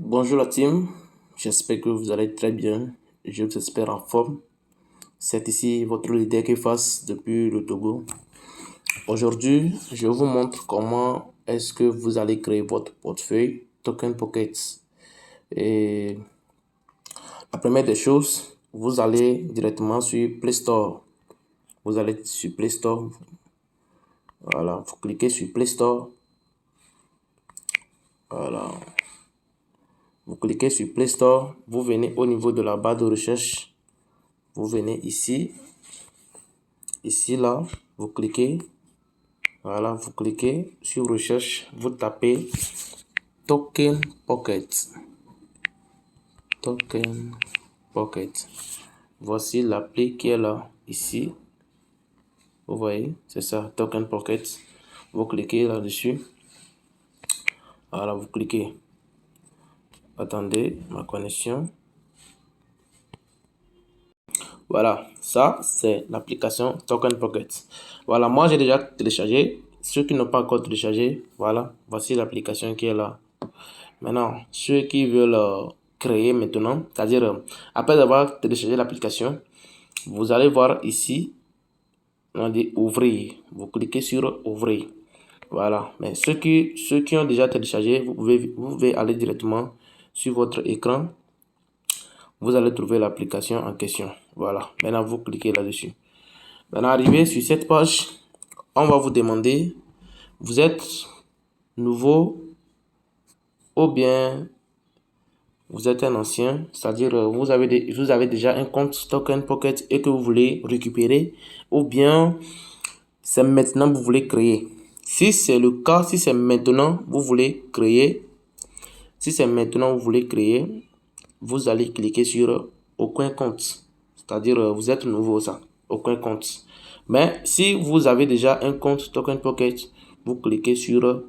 Bonjour la team, j'espère que vous allez très bien, je vous espère en forme. C'est ici votre leader qui fasse depuis le Togo. Aujourd'hui, je vous montre comment est-ce que vous allez créer votre portefeuille Token Pockets. Et la première des choses, vous allez directement sur Play Store. Vous allez sur Play Store. Voilà, vous cliquez sur Play Store. Voilà. Vous cliquez sur Play Store, vous venez au niveau de la barre de recherche. Vous venez ici, là, vous cliquez, voilà, vous cliquez sur recherche, vous tapez Token Pocket. Token Pocket. Voici l'appli qui est là, ici. Vous voyez, c'est ça, Token Pocket. Vous cliquez là-dessus. Voilà, vous cliquez. Attendez, ma connexion. Voilà, ça c'est l'application Token Pocket. Voilà, moi j'ai déjà téléchargé. Ceux qui n'ont pas encore téléchargé, voilà, voici l'application qui est là. Maintenant, ceux qui veulent créer maintenant, c'est-à-dire après avoir téléchargé l'application, vous allez voir ici, on dit ouvrir. Vous cliquez sur ouvrir. Voilà, mais ceux qui ont déjà téléchargé, vous pouvez aller directement sur votre écran. Vous allez trouver l'application en question. Voilà, maintenant vous cliquez là-dessus. Maintenant, arrivé sur cette page, on va vous demander, vous êtes nouveau ou bien vous êtes un ancien, c'est-à-dire vous avez déjà un compte Token Pocket et que vous voulez récupérer, ou bien c'est maintenant que vous voulez créer. Si c'est le cas, si c'est maintenant vous voulez créer, vous allez cliquer sur aucun compte, c'est-à-dire vous êtes nouveau ça, aucun compte. Mais si vous avez déjà un compte Token Pocket, vous cliquez sur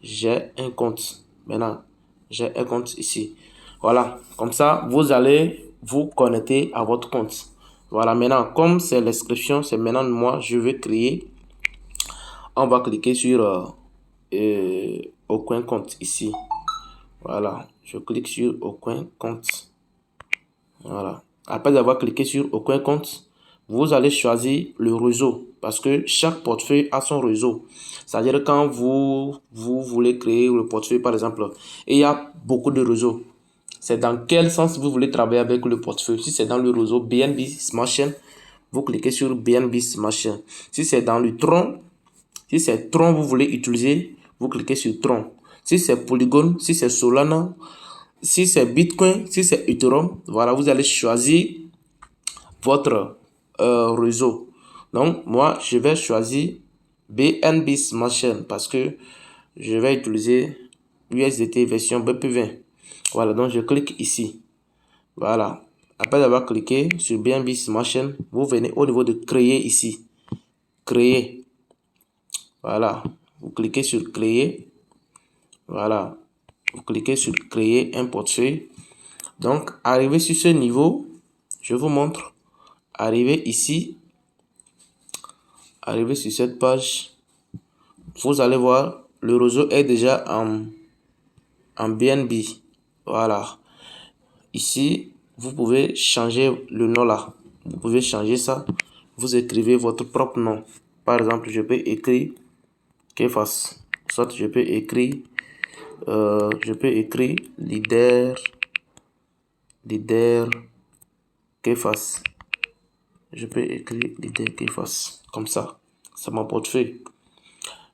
j'ai un compte. Maintenant, j'ai un compte ici. Voilà, comme ça, vous allez vous connecter à votre compte. Voilà, maintenant, comme c'est l'inscription, c'est maintenant moi, je vais créer. On va cliquer sur aucun compte ici. Voilà, je clique sur aucun compte. Voilà. Après avoir cliqué sur aucun compte, vous allez choisir le réseau parce que chaque portefeuille a son réseau. C'est-à-dire quand vous voulez créer le portefeuille par exemple, et il y a beaucoup de réseaux. C'est dans quel sens vous voulez travailler avec le portefeuille. Si c'est dans le réseau BNB Smart Chain, vous cliquez sur BNB Smart Chain. Si c'est dans le Tron, si c'est Tron vous voulez utiliser, vous cliquez sur Tron. Si c'est Polygon, si c'est Solana, si c'est Bitcoin, si c'est Ethereum, voilà, vous allez choisir votre réseau. Donc, moi, je vais choisir BNB Smart Chain parce que je vais utiliser USDT version BP20. Voilà, donc je clique ici. Voilà. Après avoir cliqué sur BNB Smart Chain, vous venez au niveau de créer ici. Créer. Voilà. Vous cliquez sur créer. Voilà. Vous cliquez sur créer un portefeuille. Donc, arrivé sur ce niveau, je vous montre. Arrivé ici, arrivé sur cette page, vous allez voir, le réseau est déjà en BNB. Voilà. Ici, vous pouvez changer le nom là. Vous pouvez changer ça. Vous écrivez votre propre nom. Par exemple, je peux écrire Kefas. Soit je peux écrire leader Kefas. Je peux écrire leader Kefas. Comme ça. C'est mon portefeuille.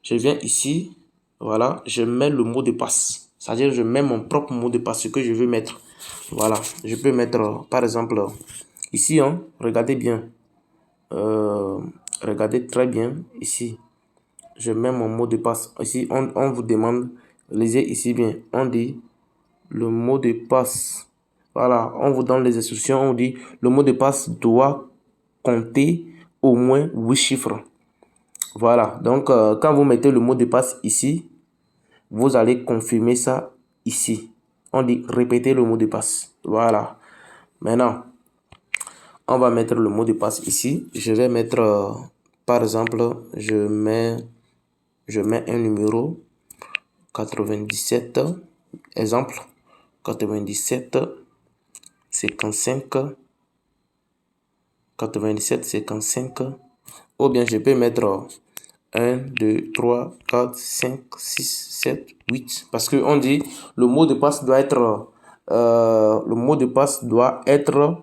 Je viens ici. Voilà. Je mets le mot de passe. C'est-à-dire, je mets mon propre mot de passe, ce que je veux mettre. Voilà. Je peux mettre, par exemple, ici, hein, regardez bien. Regardez très bien ici. Je mets mon mot de passe. Ici, on vous demande, lisez ici bien. On dit le mot de passe. Voilà, on vous donne les instructions. On dit le mot de passe doit compter au moins 8 chiffres. Voilà, donc quand vous mettez le mot de passe ici, vous allez confirmer ça ici. On dit répéter le mot de passe. Voilà. Maintenant, on va mettre le mot de passe ici. Je vais mettre, par exemple, je mets un numéro 97. Exemple. 97, 55, 97, 55. Ou bien je peux mettre 1, 2, 3, 4, 5, 6, 7, 8. Parce qu'on dit le mot de passe doit être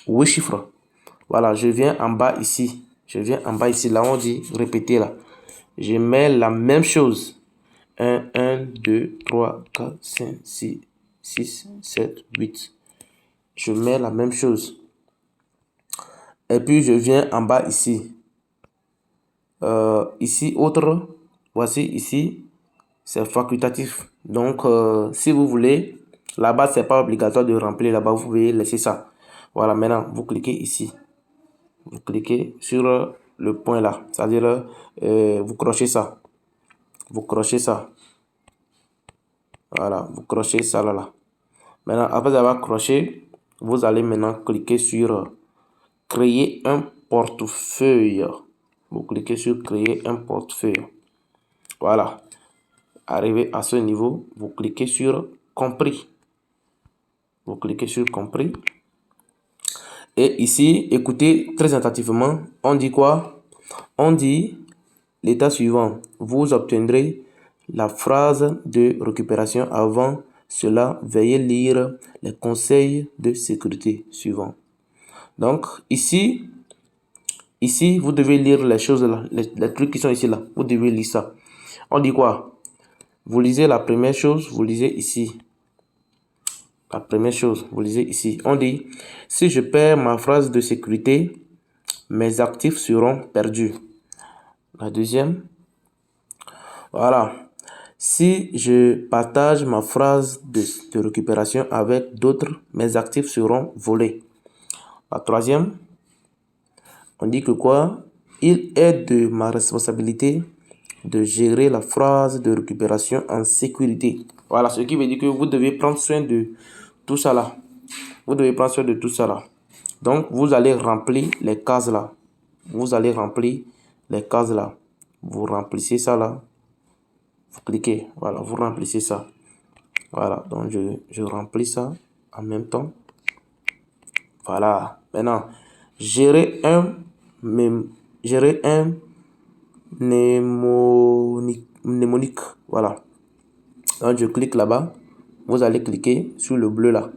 8 chiffres. Voilà, je viens en bas ici. Là, on dit répéter là. Je mets la même chose. 1, 2, 3, 4, 5, 6, 6, 7, 8. Je mets la même chose. Et puis, je viens en bas ici. Ici, autre. Voici ici. C'est facultatif. Donc, si vous voulez, là-bas, c'est pas obligatoire de remplir. Là-bas, vous pouvez laisser ça. Voilà, maintenant, vous cliquez ici. Vous cliquez sur le point là. C'est-à-dire, vous crochez ça. Vous crochez ça. Voilà, vous crochez ça là. Maintenant, après avoir croché, vous allez maintenant cliquer sur créer un portefeuille. Vous cliquez sur créer un portefeuille. Voilà. Arrivé à ce niveau, vous cliquez sur compris. Vous cliquez sur compris. Et ici, écoutez très attentivement. On dit quoi? On dit l'état suivant. Vous obtiendrez la phrase de récupération. Avant cela, veuillez lire les conseils de sécurité suivants. Donc, ici, vous devez lire les choses là, les trucs qui sont ici là. Vous devez lire ça. On dit quoi? Vous lisez la première chose, vous lisez ici. La première chose, vous lisez ici. On dit, si je perds ma phrase de sécurité, mes actifs seront perdus. La deuxième, voilà. Si je partage ma phrase de récupération avec d'autres, mes actifs seront volés. La troisième, on dit que quoi? Il est de ma responsabilité de gérer la phrase de récupération en sécurité. Voilà, ce qui veut dire que vous devez prendre soin de tout ça là. Vous devez prendre soin de tout ça là. Donc, vous allez remplir les cases là. Vous allez remplir les cases là. Vous remplissez ça là. Vous cliquez. Voilà, vous remplissez ça. Voilà, donc je remplis ça en même temps. Voilà. Maintenant, gérer un mnémonique. Voilà. Donc, je clique là-bas. Vous allez cliquer sur le bleu là.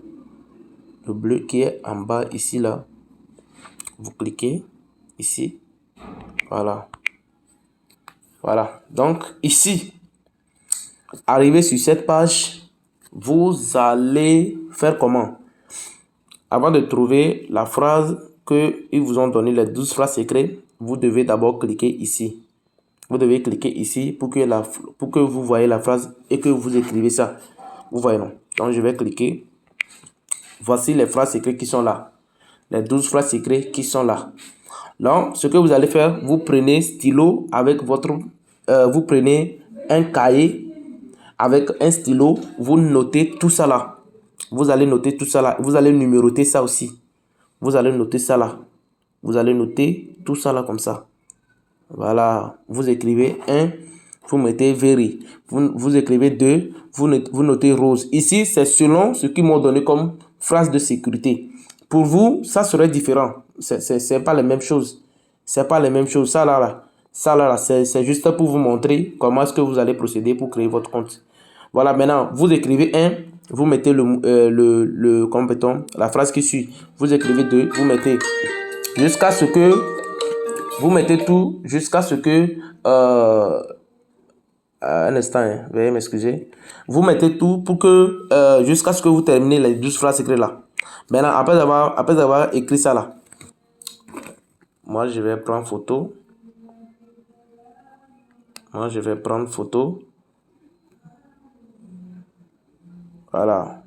Le bleu qui est en bas ici là. Vous cliquez ici. Voilà. Voilà. Donc, ici, arrivé sur cette page, vous allez faire comment? Avant de trouver la phrase qu'ils vous ont donné, les 12 phrases secrètes, vous devez d'abord cliquer ici. Vous devez cliquer ici pour que vous voyez la phrase et que vous écrivez ça. Vous voyez, non? Donc, je vais cliquer. Voici les phrases secrètes qui sont là. Les 12 phrases secrètes qui sont là. Donc, ce que vous allez faire, vous prenez stylo avec votre... vous prenez un cahier avec un stylo. Vous notez tout ça là. Vous allez noter tout ça là. Vous allez numéroter ça aussi. Vous allez noter ça là. Vous allez noter tout ça là comme ça. Voilà. Vous écrivez 1, vous mettez vert. Vous écrivez 2, vous notez rose. Ici, c'est selon ce qu'ils m'ont donné comme phrase de sécurité. Pour vous, ça serait différent. C'est pas les mêmes choses. C'est pas les mêmes choses. Ça là, c'est juste pour vous montrer comment est-ce que vous allez procéder pour créer votre compte. Voilà, maintenant, vous écrivez 1, vous mettez la phrase qui suit. Vous écrivez 2, vous mettez jusqu'à ce que vous mettez tout, jusqu'à ce que un instant, hein, veuillez m'excuser. Vous mettez tout pour que jusqu'à ce que vous terminez les 12 phrases secrètes là. Maintenant, après avoir écrit ça là, moi je vais prendre photo. Voilà.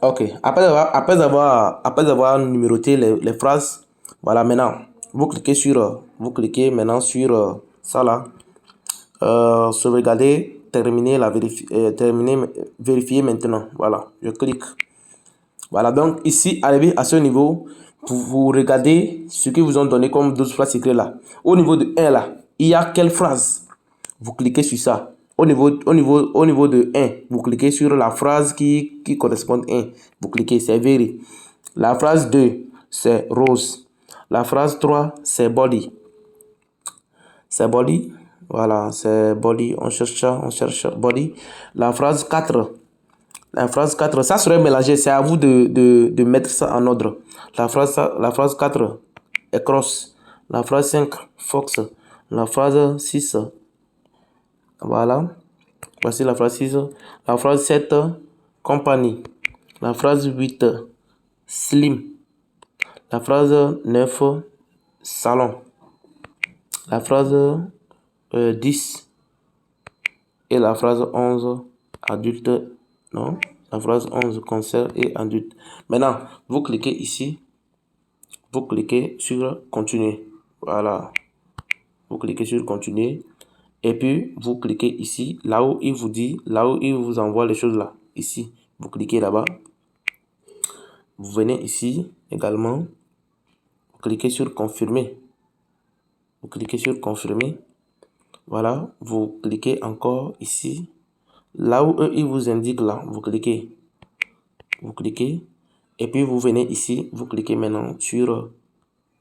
Ok. Après avoir numéroté les phrases, voilà, maintenant, vous cliquez maintenant sur ça là. Sauvegarder, vérifier maintenant. Voilà, je clique. Voilà, donc ici, arrivé à ce niveau, vous regardez ce que vous ont donné comme 12 phrases secrètes là. Au niveau de 1 là, il y a quelle phrase? Vous cliquez sur ça. au niveau de 1, vous cliquez sur la phrase qui correspond à 1. Vous cliquez, c'est very. La phrase 2, c'est rose. La phrase 3, c'est body. C'est body. Voilà, c'est body. On cherche body. La phrase 4. La phrase 4, ça serait mélangé. C'est à vous de mettre ça en ordre. La phrase 4 est cross. La phrase 5, fox. La phrase 6, voilà. Voici la phrase 6. La phrase 7, compagnie. La phrase 8, slim. La phrase 9, salon. La phrase 10 et la phrase 11, adulte. Non, la phrase 11, concert et adulte. Maintenant, vous cliquez ici. Vous cliquez sur continuer. Voilà. Vous cliquez sur continuer. Et puis, vous cliquez ici, là où il vous dit, là où il vous envoie les choses là. Ici, vous cliquez là-bas. Vous venez ici également. Vous cliquez sur confirmer. Vous cliquez sur confirmer. Voilà. Vous cliquez encore ici. Là où eux, ils vous indiquent là. Vous cliquez. Vous cliquez. Et puis, vous venez ici. Vous cliquez maintenant sur...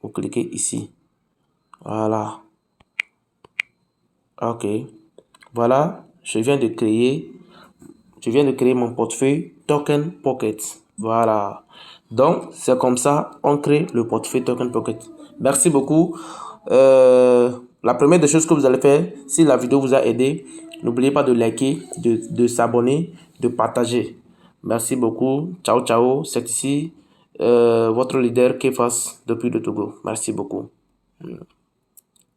Vous cliquez ici. Voilà. Ok. Voilà. Je viens de créer mon portefeuille Token Pocket. Voilà. Donc, c'est comme ça on crée le portefeuille Token Pocket. Merci beaucoup. La première des choses que vous allez faire, si la vidéo vous a aidé, n'oubliez pas de liker, de s'abonner, de partager. Merci beaucoup. Ciao, ciao. C'est ici votre leader Kefas depuis le Togo. Merci beaucoup.